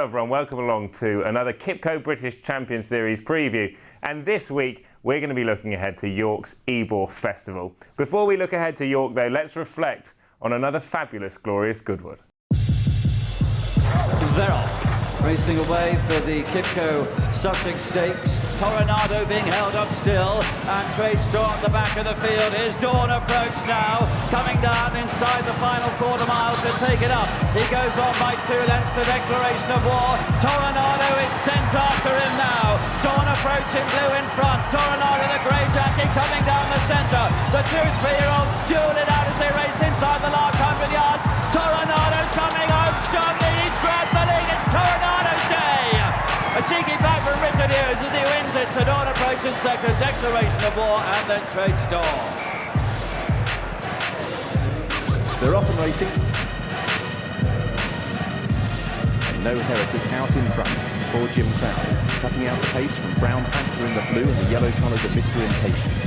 Hello everyone, welcome along to another Kipco British Champion Series preview. And this week we're going to be looking ahead to York's Ebor Festival. Before we look ahead to York though, let's reflect on another fabulous, glorious Goodwood. They're off, racing away for the Kipco Sussex Stakes. Toronado being held up still, and Trade Store at the back of the field. Here's Dawn approach now, coming down inside the final quarter mile to take it up. He goes on by 2 lengths to declaration of war. Toronado is sent after him now. Dawn approaching blue in front. Toronado the grey jacket coming down the centre. The 2-3-year-olds duel it out as they race inside the last 100 yards. Toronado's coming home strongly. He's grabbed the lead. It's Toronado's day. A cheeky back from Richard Hughes as he wins it. To Dawn approaching second, declaration of war, and then Trade Store. They're off and racing. And no Heretic out in front for Jim Crowley. Cutting out the pace from Brown Panther in the blue and the yellow colours of Mr. Impatient.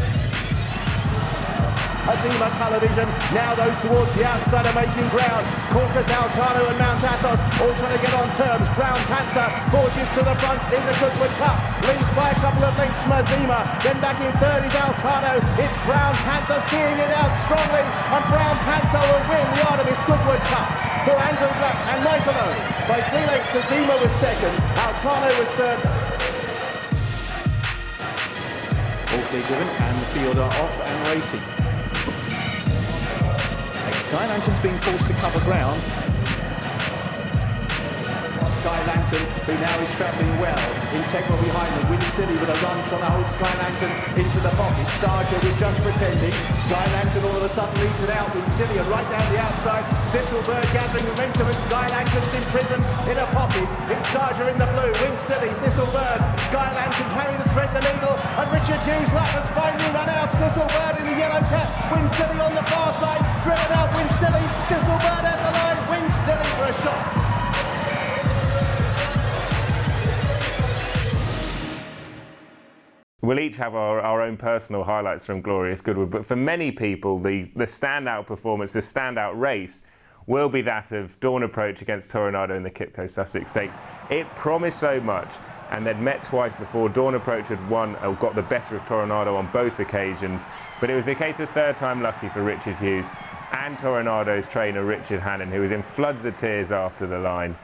Azima Television now those towards the outside are making ground. Caucus Altano and Mount Athos all trying to get on terms. Brown Panther forges to the front in the Goodwood Cup. Leads by a couple of lengths from Azima. Then back in third is Altano. It's Brown Panther seeing it out strongly. And Brown Panther will win the Artemis Goodwood Cup for Andrew Black and Michael Owen. By 3 lengths, Azima was second. Altano was third. All clear given and the field are off and racing. Sky Lantern's being forced to cover ground. Sky Lantern, who now is travelling well. Integral behind them. Win City with a run trying to hold Sky Lantern into the pocket. Sarger with just pretending. Sky Lantern all of a sudden leads it out. Win City and right down the outside. Thistleberg gathering momentum and Sky Lantern's in prison in a pocket. It's Sarger in the blue. Win City, Thistleberg. Sky Lantern carrying the thread the needle. And Richard Hughes lap has finally run out. Thistleberg in the yellow cap. Win City on the far side. Driven out. Win City. Thistleberg at the line. Win City for a shot. We'll each have our own personal highlights from Glorious Goodwood, but for many people, the standout performance, the standout race, will be that of Dawn Approach against Toronado in the Kipco Sussex Stakes. It promised so much, and they'd met twice before. Dawn Approach had won, or got the better of Toronado on both occasions, but it was a case of third time lucky for Richard Hughes and Toronado's trainer Richard Hannon, who was in floods of tears after the line.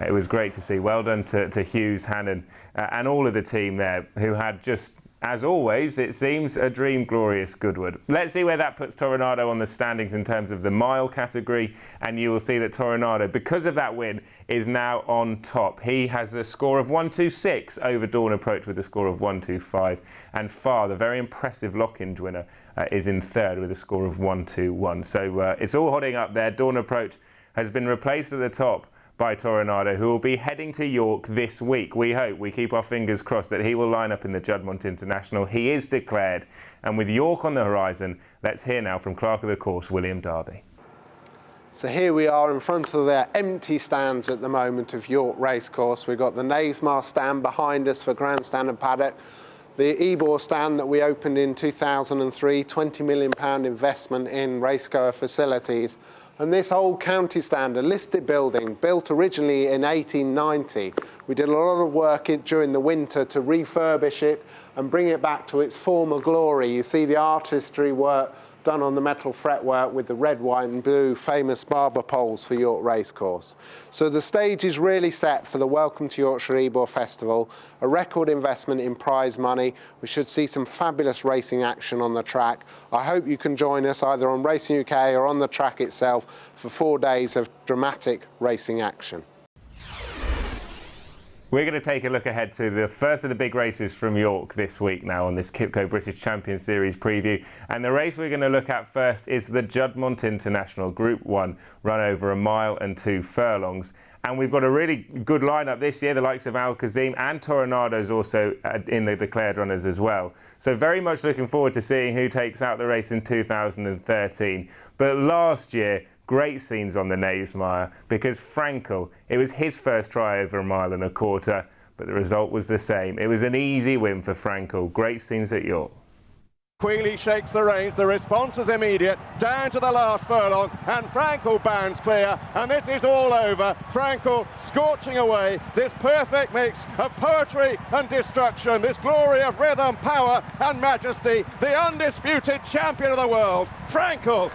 It was great to see. Well done to Hughes, Hannon, and all of the team there, who had just, as always, it seems, a dream glorious Goodwood. Let's see where that puts Toronado on the standings in terms of the mile category, and you will see that Toronado, because of that win, is now on top. He has a score of 126 over Dawn Approach with a score of 125, and Farr, the very impressive Lockinge winner, is in third with a score of 121. So it's all hotting up there. Dawn Approach has been replaced at the top by Toronado, who will be heading to York this week. We hope, we keep our fingers crossed that he will line up in the Juddmonte International. He is declared, and with York on the horizon, let's hear now from Clerk of the Course, William Darby. So here we are in front of their empty stands at the moment of York Racecourse. We've got the Knavesmire stand behind us for Grandstand and Paddock. The Ebor stand that we opened in 2003, £20 million investment in racegoer facilities. And this old county stand, a listed building, built originally in 1890. We did a lot of work during the winter to refurbish it and bring it back to its former glory. You see the artistry work done on the metal fretwork with the red, white and blue famous barber poles for York Racecourse. So the stage is really set for the Welcome to Yorkshire Ebor Festival, a record investment in prize money. We should see some fabulous racing action on the track. I hope you can join us either on Racing UK or on the track itself for 4 days of dramatic racing action. We're going to take a look ahead to the first of the big races from York this week now on this Kipco British Champion Series preview. And the race we're going to look at first is the Juddmonte International Group 1, run over 1 mile and 2 furlongs. And we've got a really good lineup this year, the likes of Al Kazim and Toronado's also in the declared runners as well. So very much looking forward to seeing who takes out the race in 2013. But last year, great scenes on the Knavesmire because Frankel, it was his first try over 1.25 miles, but the result was the same. It was an easy win for Frankel. Great scenes at York. Queally shakes the reins, the response is immediate, down to the last furlong, and Frankel bounds clear, and this is all over. Frankel scorching away, this perfect mix of poetry and destruction, this glory of rhythm, power and majesty, the undisputed champion of the world, Frankel.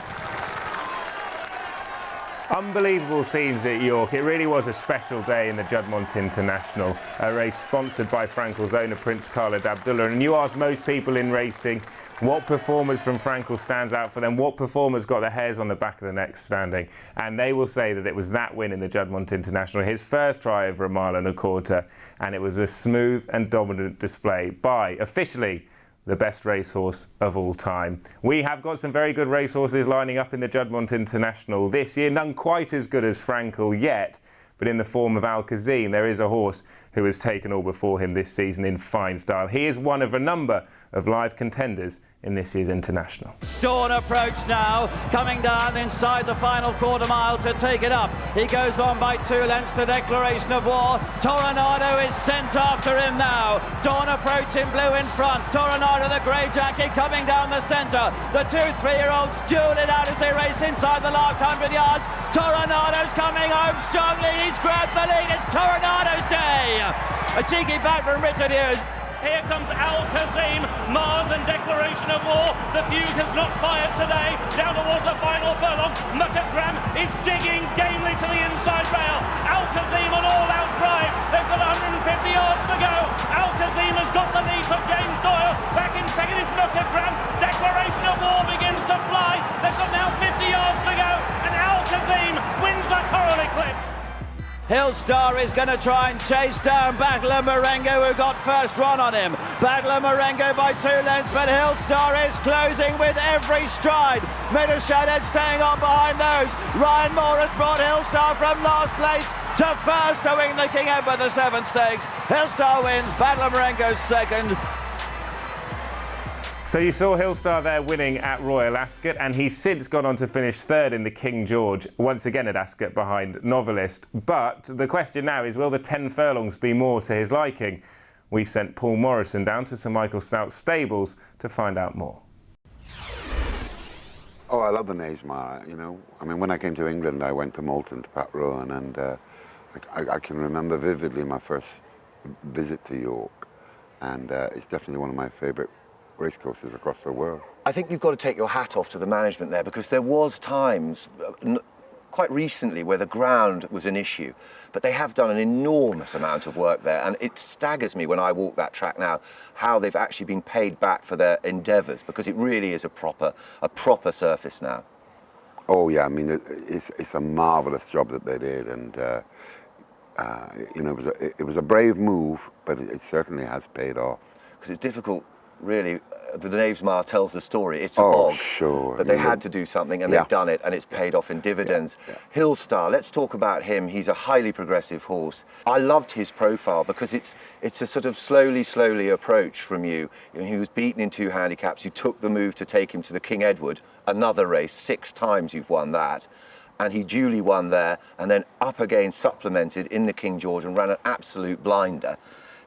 Unbelievable scenes at York. It really was a special day in the Juddmonte International, a race sponsored by Frankel's owner, Prince Khaled Abdullah. And you ask most people in racing what performance from Frankel stands out for them, what performance got the hairs on the back of the neck standing, and they will say that it was that win in the Juddmonte International, his first try over 1.25 miles, and it was a smooth and dominant display by, officially, the best racehorse of all time. We have got some very good racehorses lining up in the Juddmonte International this year, none quite as good as Frankel yet, but in the form of Al Kazim, there is a horse who has taken all before him this season in fine style. He is one of a number of live contenders in this year's International. Dawn approach now, coming down inside the final quarter mile to take it up. He goes on by 2 lengths to declaration of war. Toronado is sent after him now. Dawn approach in blue in front. Toronado, the grey jacket, coming down the centre. The 2 3-year-olds duel it out as they race inside the last 100 yards. Toronado's coming home strongly. He's grabbed the lead. It's Toronado's day. A cheeky back from Richard Hughes. Here comes Al Kazim, Mars and declaration of war. The fugue has not fired today. Down towards the final furlong. Mucket Graham is digging gamely to the inside rail. Al Kazim on all-out drive. They've got 150 yards to go. Al Kazim has got the lead from James Doyle. Back in second is Mucket Graham. Declaration of war begins to fly. They've got now 50 yards to go. And Al Kazim wins the Coral Eclipse. Hillstar is going to try and chase down Battler Marengo, who got first run on him. Battler Marengo by 2 lengths, but Hillstar is closing with every stride. Middleshad staying on behind those. Ryan Morris brought Hillstar from last place to first to win the King Edward the 7th Stakes. Hillstar wins, Battler Marengo's second. So you saw Hillstar there winning at Royal Ascot, and he's since gone on to finish 3rd in the King George, once again at Ascot behind Novelist. But the question now is, will the 10 furlongs be more to his liking? We sent Paul Morrison down to Sir Michael Stout's stables to find out more. Oh, I love the Naysmar, you know. I mean, when I came to England, I went to Moulton, to Pat Rowan, and I can remember vividly my first visit to York, and it's definitely one of my favourite racecourses across the world. I think you've got to take your hat off to the management there, because there was times quite recently where the ground was an issue, but they have done an enormous amount of work there, and it staggers me when I walk that track now how they've actually been paid back for their endeavours, because it really is a proper surface now. Oh yeah, I mean it's a marvellous job that they did, and you know, it was a brave move, but it certainly has paid off. Because it's difficult. Really, the Naysmar tells the story. It's a bog, sure. But they had to do something, and they've done it, and it's paid off in dividends. Hillstar, let's talk about him. He's a highly progressive horse. I loved his profile because it's a sort of slowly approach from you. You know, he was beaten in 2 handicaps. You took the move to take him to the King Edward, another race. 6 times you've won that. And he duly won there, and then up again, supplemented in the King George, and ran an absolute blinder.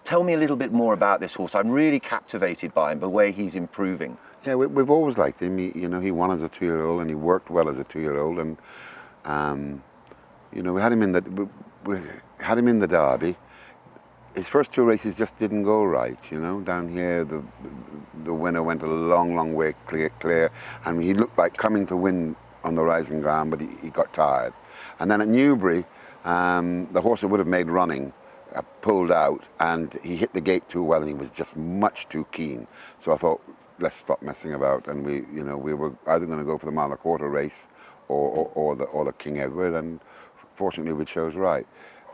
Tell me a little bit more about this horse. I'm really captivated by him, the way he's improving. Yeah, we've always liked him. You know, he won as a 2-year-old, and he worked well as a 2-year-old. And you know, we had him in the Derby. His first 2 races just didn't go right. You know, down here the winner went a long way clear, and he looked like coming to win on the rising ground, but he got tired. And then at Newbury, the horse that would have made running pulled out, and he hit the gate too well, and he was just much too keen. So I thought, let's stop messing about, and we were either going to go for the 1.25 mile race or the King Edward, and fortunately we chose right.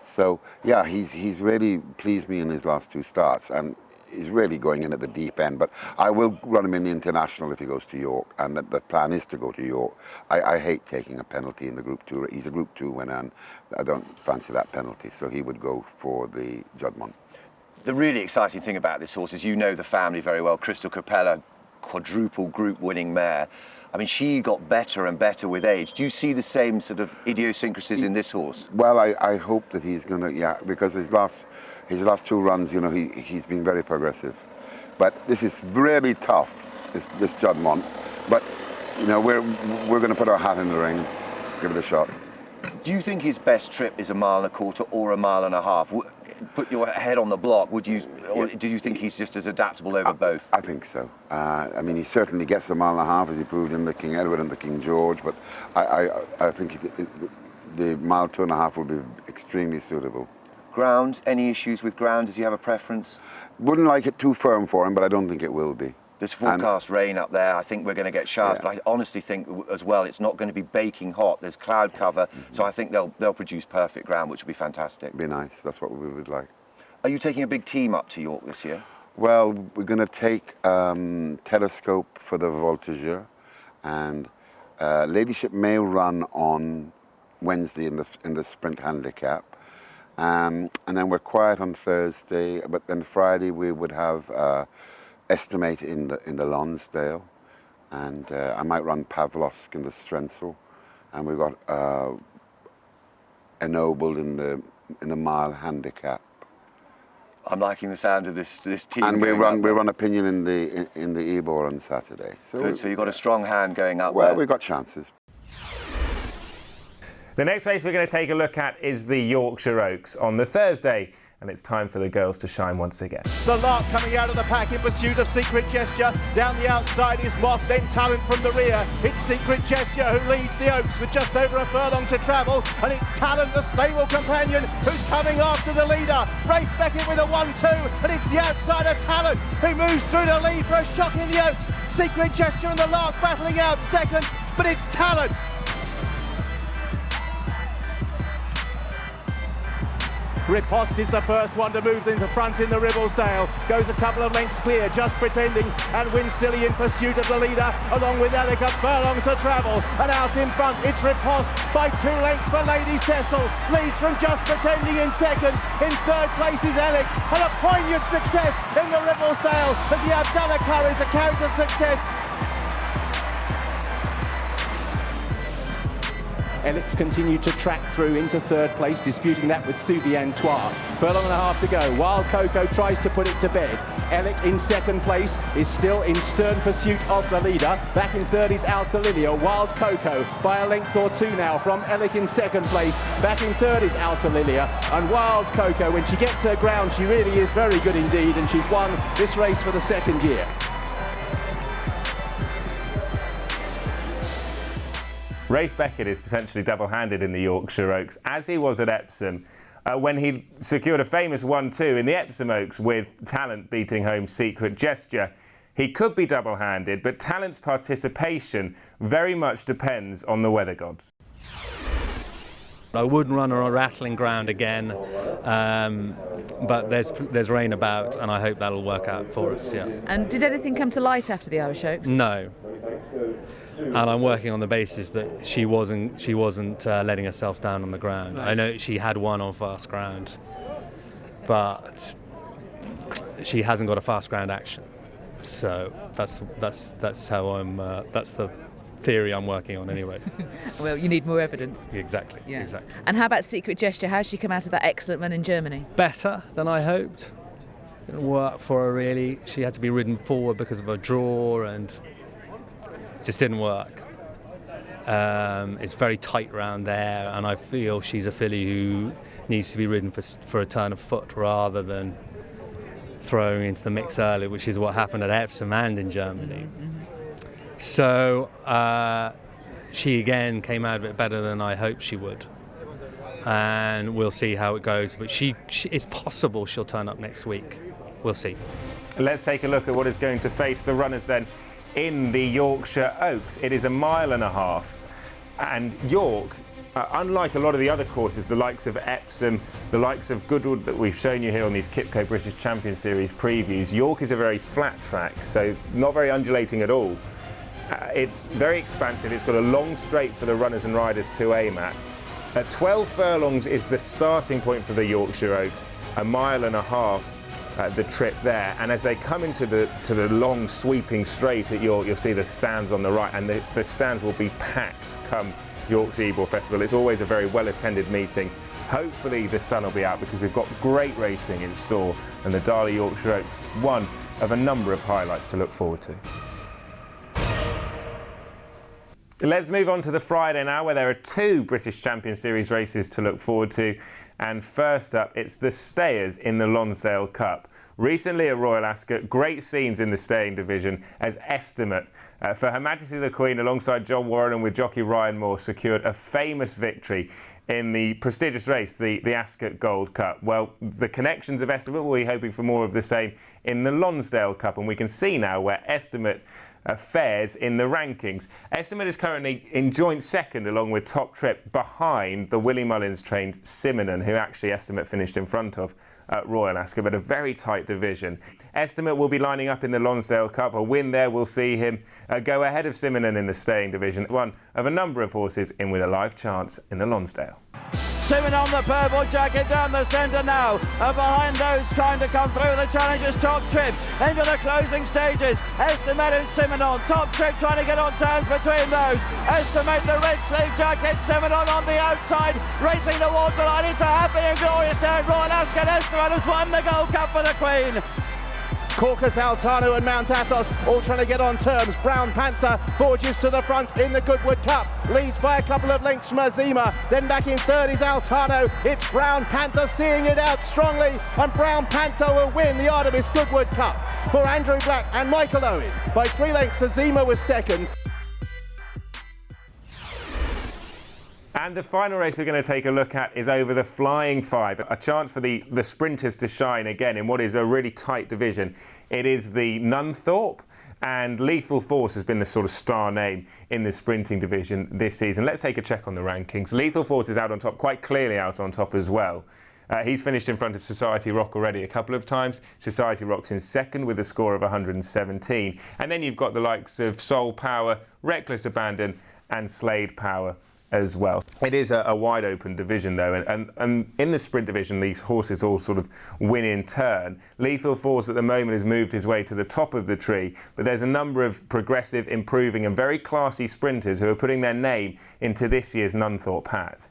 So yeah, he's really pleased me in his last 2 starts, and he's really going in at the deep end. But I will run him in the International if he goes to York, and the plan is to go to York. I hate taking a penalty in the Group 2. He's a Group 2 winner, and I don't fancy that penalty, so he would go for the Juddmonte. The really exciting thing about this horse is, you know the family very well. Crystal Capella, quadruple group winning mare. I mean, she got better and better with age. Do you see the same sort of idiosyncrasies in this horse? Well, I hope that he's going to, yeah, because his last 2 runs, you know, he's been very progressive. But this is really tough this Juddmonte. But you know, we're going to put our hat in the ring, give it a shot. Do you think his best trip is 1.25 miles or 1.5 miles? Put your head on the block. Would you, or do you think he's just as adaptable over both? I think so. I mean, he certainly gets 1.5 miles, as he proved in the King Edward and the King George. But I think the 1.5 miles will be extremely suitable. Ground? Any issues with ground? Does he have a preference? Wouldn't like it too firm for him, but I don't think it will be. There's forecast rain up there. I think we're going to get showers, but I honestly think as well it's not going to be baking hot. There's cloud cover, so I think they'll produce perfect ground, which would be fantastic. Be nice. That's what we would like. Are you taking a big team up to York this year? Well, we're going to take Telescope for the Voltigeur, and Ladyship may run on Wednesday in the sprint handicap, and then we're quiet on Thursday. But then Friday we would have. Estimate in the Lonsdale, and I might run Pavlovsk in the Strensel, and we've got Ennobled in the mile handicap. I'm liking the sound of this team. And we run Opinion in the Ebor on Saturday. So good. So you've got a strong hand going up. Well, there. we've got chances. The next race we're going to take a look at is the Yorkshire Oaks on the Thursday. And it's time for the girls to shine once again. The Lark coming out of the pack in pursuit of Secret Gesture. Down the outside is Moth, then Talent from the rear. It's Secret Gesture who leads the Oaks with just over a furlong to travel. And it's Talent, the stable companion, who's coming after the leader. Rafe Beckett with a 1-2. And it's the outsider Talent who moves through the lead for a shock in the Oaks. Secret Gesture and the Lark battling out second. But it's Talent. Riposte is the first one to move into front in the Ribblesdale. Goes a couple of lengths clear, Just Pretending, and Winsilly in pursuit of the leader, along with Alec a furlong to travel. And out in front, it's Riposte by 2 lengths for Lady Cecil. Leads from Just Pretending in second. In third place is Alec, and a poignant success in the Ribblesdale as the Abdallah car is a counter success. Elix continued to track through into third place, disputing that with Soubiantois. Furlong and a half to go. Wild Coco tries to put it to bed. Elix in second place is still in stern pursuit of the leader. Back in third is Alta Lilia. Wild Coco by a length or 2 now from Elix in second place. Back in third is Alta Lilia. And Wild Coco, when she gets her ground, she really is very good indeed, and she's won this race for the second year. Rafe Beckett is potentially double-handed in the Yorkshire Oaks, as he was at Epsom, when he secured a famous 1-2 in the Epsom Oaks with Talent beating home Secret Gesture. He could be double-handed, but Talent's participation very much depends on the weather gods. I wouldn't run on a rattling ground again, but there's rain about, and I hope that'll work out for us. Yeah. And did anything come to light after the Irish Oaks? No. And I'm working on the basis that she wasn't letting herself down on the ground. Right. I know she had won on fast ground, but she hasn't got a fast ground action. So that's how I'm. That's the theory I'm working on anyway. Well, you need more evidence. Exactly. Yeah. Exactly. And how about Secret Gesture? How's she come out of that excellent run in Germany? Better than I hoped. Didn't work for her really. She had to be ridden forward because of a draw and just didn't work. It's very tight round there, and I feel she's a filly who needs to be ridden for a turn of foot rather than throwing into the mix early, which is what happened at Epsom and in Germany. Mm-hmm. So she again came out of it better than I hoped she would, and we'll see how it goes. But she it's possible she'll turn up next week. We'll see. Let's take a look at what is going to face the runners then in the Yorkshire Oaks. It is 1.5 miles, and York, unlike a lot of the other courses, the likes of Epsom, the likes of Goodwood that we've shown you here on these Kipco British Champion Series previews, York is a very flat track, so not very undulating at all. It's very expansive. It's got a long straight for the runners and riders to aim at. 12 furlongs is the starting point for the Yorkshire Oaks, 1.5 miles the trip there, and as they come into the long sweeping straight at York, you'll see the stands on the right, and the stands will be packed come York's Ebor Festival. It's always a very well attended meeting. Hopefully the sun will be out because we've got great racing in store, and the Darley Yorkshire Oaks, one of a number of highlights to look forward to. Let's move on to the Friday now, where there are 2 British Champion Series races to look forward to. And first up, it's the stayers in the Lonsdale Cup. Recently at Royal Ascot, great scenes in the staying division as Estimate, for Her Majesty the Queen, alongside John Warren and with jockey Ryan Moore, secured a famous victory in the prestigious race, the Ascot Gold Cup. Well, the connections of Estimate will be hoping for more of the same in the Lonsdale Cup, and we can see now where Estimate fares in the rankings. Estimate is currently in joint second along with Top Trip, behind the Willie Mullins trained Simonon, who actually Estimate finished in front of at Royal Ascot, but a very tight division. Estimate will be lining up in the Lonsdale Cup. A win there will see him go ahead of Simonon in the staying division, one of a number of horses in with a live chance in the Lonsdale. Simonon, the purple jacket down the centre now, and behind those trying to come through the challengers, Top Trip into the closing stages. Estimate and Simonon, Top Trip trying to get on terms between those. Estimate, the red sleeve jacket, Simonon on the outside, racing towards the line. It's a happy and glorious day at Royal Ascot. Estimate has won the Gold Cup for the Queen. Caucus Altano and Mount Athos all trying to get on terms. Brown Panther forges to the front in the Goodwood Cup, leads by a couple of lengths from Azima. Then back in third is Altano. It's Brown Panther seeing it out strongly, and Brown Panther will win the Artemis Goodwood Cup for Andrew Black and Michael Owen. By 3 lengths, Azima was second. And the final race we're going to take a look at is over the Flying Five, a chance for the sprinters to shine again in what is a really tight division. It is the Nunthorpe, and Lethal Force has been the sort of star name in the sprinting division this season. Let's take a check on the rankings. Lethal Force is out on top, quite clearly out on top as well. He's finished in front of Society Rock already a couple of times. Society Rock's in second with a score of 117. And then you've got the likes of Soul Power, Reckless Abandon and Slade Power as well. It is a wide open division though, and in the sprint division these horses all sort of win in turn. Lethal Force at the moment has moved his way to the top of the tree, but there's a number of progressive, improving and very classy sprinters who are putting their name into this year's Nunthorpe hat.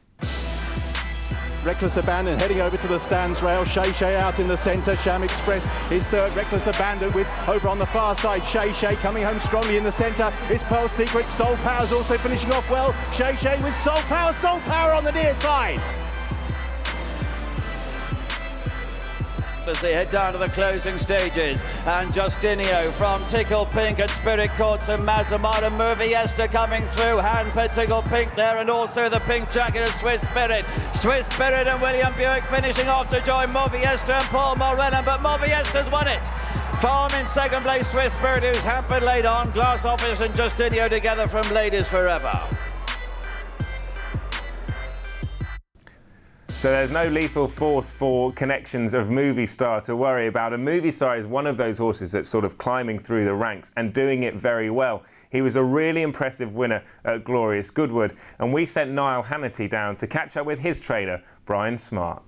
Reckless Abandon heading over to the stands rail. Shay out in the centre. Sham Express is third. Reckless Abandon with over on the far side. Shay coming home strongly in the centre. It's Pearl Secret. Soul Power's also finishing off well. Shay with Soul Power. Soul Power on the near side. As they head down to the closing stages, and Justinio from Tickle Pink and Spirit Courts and Mazamar and Murviesta coming through. Hand for Tickle Pink there, and also the pink jacket of Swiss Spirit and William Buick finishing off to join Murviesta and Paul Morenon, but Murviesta's won it. Farm in second place, Swiss Spirit, who's hampered late on. Glass Office and Justinio together from Ladies Forever. So there's no Lethal Force for connections of Movie Star to worry about. And Movie Star is one of those horses that's sort of climbing through the ranks and doing it very well. He was a really impressive winner at Glorious Goodwood, and we sent Niall Hannity down to catch up with his trainer, Brian Smart.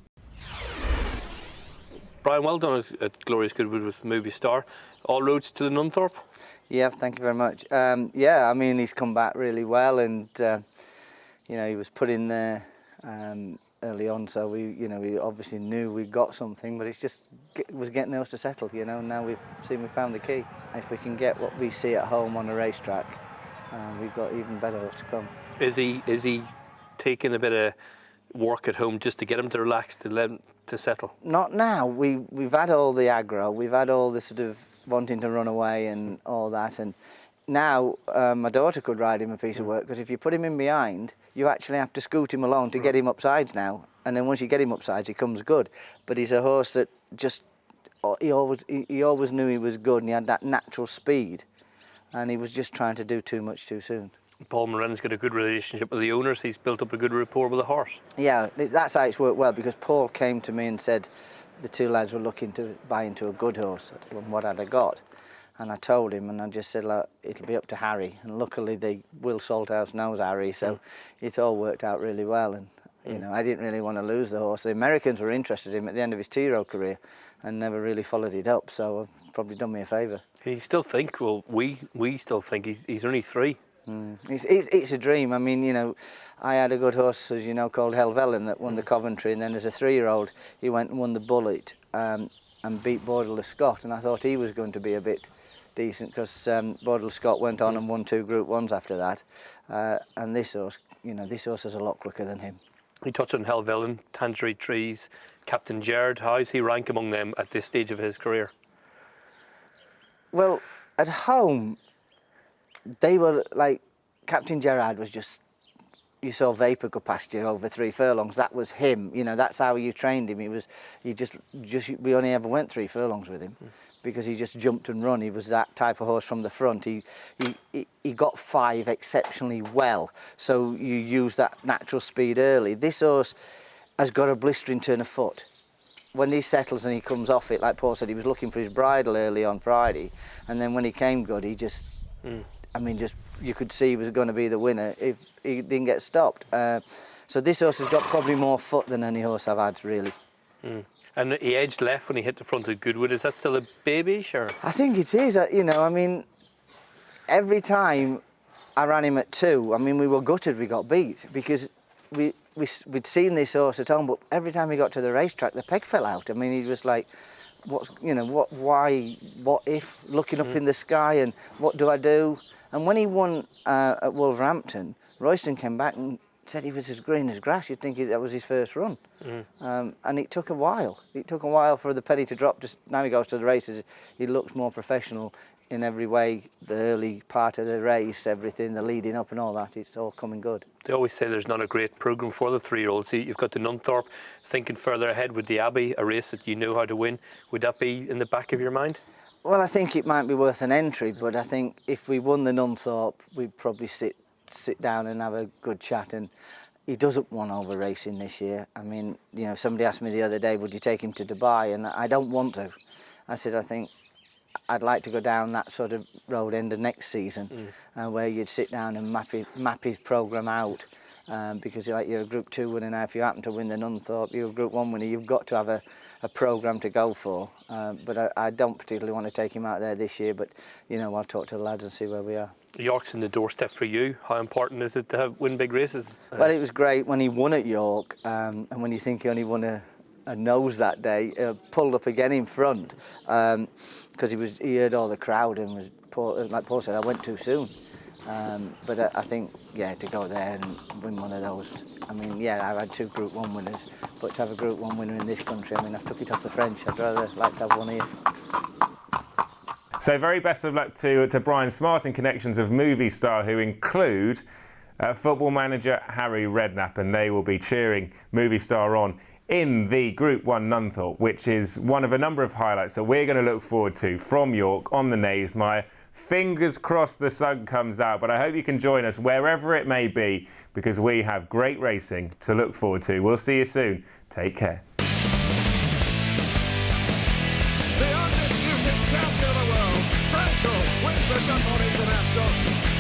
Brian, well done at Glorious Goodwood with Movie Star. All roads to the Nunthorpe? Yeah, thank you very much. Yeah, I mean, he's come back really well, and you know, he was put in there early on, so we obviously knew we got something, but it's just was getting those to settle, you know. And now we found the key. If we can get what we see at home on a racetrack, we've got even better horse to come. Is he taking a bit of work at home just to get him to relax, to let him to settle? Not now. We've had all the aggro, we've had all the sort of wanting to run away and all that, and now my daughter could ride him a piece of work, because if you put him in behind, you actually have to scoot him along to get him upsides now, and then once you get him upsides, he comes good. But he's a horse that just he always knew he was good, and he had that natural speed, and he was just trying to do too much too soon. Paul Morenon's got a good relationship with the owners. He's built up a good rapport with the horse. Yeah, that's how it's worked well, because Paul came to me and said the two lads were looking to buy into a good horse, and what had I got? And I told him, and I just said, look, it'll be up to Harry. And luckily, Will Salthouse knows Harry, so it all worked out really well. And you know, I didn't really want to lose the horse. The Americans were interested in him at the end of his two-year-old career, and never really followed it up. So I've probably done me a favour. You still think? Well, we still think he's only 3. It's a dream. I mean, you know, I had a good horse, as you know, called Helvellyn that won the Coventry, and then as a 3-year-old, he went and won the Bullet and beat Borderless Scott, and I thought he was going to be a bit decent because Bodle Scott went on and won 2 Group 1s after that. And this horse, this horse is a lot quicker than him. You touched on Helvellyn, Tangerine Trees, Captain Gerard. How does he rank among them at this stage of his career? Well, at home, they were like, Captain Gerard was just, you saw vapour go past you over 3 furlongs. That was him. That's how you trained him. We only ever went 3 furlongs with him because he just jumped and run. He was that type of horse from the front. He got 5 exceptionally well. So you use that natural speed early. This horse has got a blistering turn of foot. When he settles and he comes off it, like Paul said, he was looking for his bridle early on Friday, and then when he came good, he just, you could see he was going to be the winner if he didn't get stopped. So this horse has got probably more foot than any horse I've had, really. And he edged left when he hit the front of Goodwood. Is that still a baby, sure? I think it is. Every time I ran him at 2, we were gutted we got beat because we'd seen this horse at home, but every time he got to the racetrack, the peg fell out. He was like, why, what if, looking up in the sky and what do I do? And when he won at Wolverhampton, Royston came back and said he was as green as grass. You'd think that was his first run. And it took a while. It took a while for the penny to drop. Just now he goes to the races, he looks more professional in every way. The early part of the race, everything, the leading up and all that, it's all coming good. They always say there's not a great programme for the 3-year-olds. You've got the Nunthorpe, thinking further ahead with the Abbey, a race that you know how to win. Would that be in the back of your mind? Well, I think it might be worth an entry, but I think if we won the Nunthorpe, we'd probably sit down and have a good chat. And he doesn't want over racing this year. Somebody asked me the other day, would you take him to Dubai? And I don't want to. I said, I think I'd like to go down that sort of road end of next season, where you'd sit down and map his programme out. Because you're a Group 2 winner now. If you happen to win the Nunthorpe, you're a Group 1 winner. You've got to have a programme to go for. But I don't particularly want to take him out there this year. But I'll talk to the lads and see where we are. York's in the doorstep for you. How important is it to win big races? Well, it was great when he won at York, and when you think he only won a nose that day, pulled up again in front because he heard all the crowd and was, like Paul said, I went too soon. But I think, to go there and win one of those, I've had 2 Group 1 winners, but to have a Group 1 winner in this country, I've took it off the French. I'd rather like to have one here. So very best of luck to Brian Smart and connections of Movie Star, who include football manager Harry Redknapp, and they will be cheering Movie Star on in the Group 1 Nunthorpe, which is one of a number of highlights that we're going to look forward to from York on the Knavesmire. Fingers crossed the sun comes out, but I hope you can join us wherever it may be, because we have great racing to look forward to. We'll see you soon. Take care. The undisputed champion of the world, Franco, wins the Juddmonte International.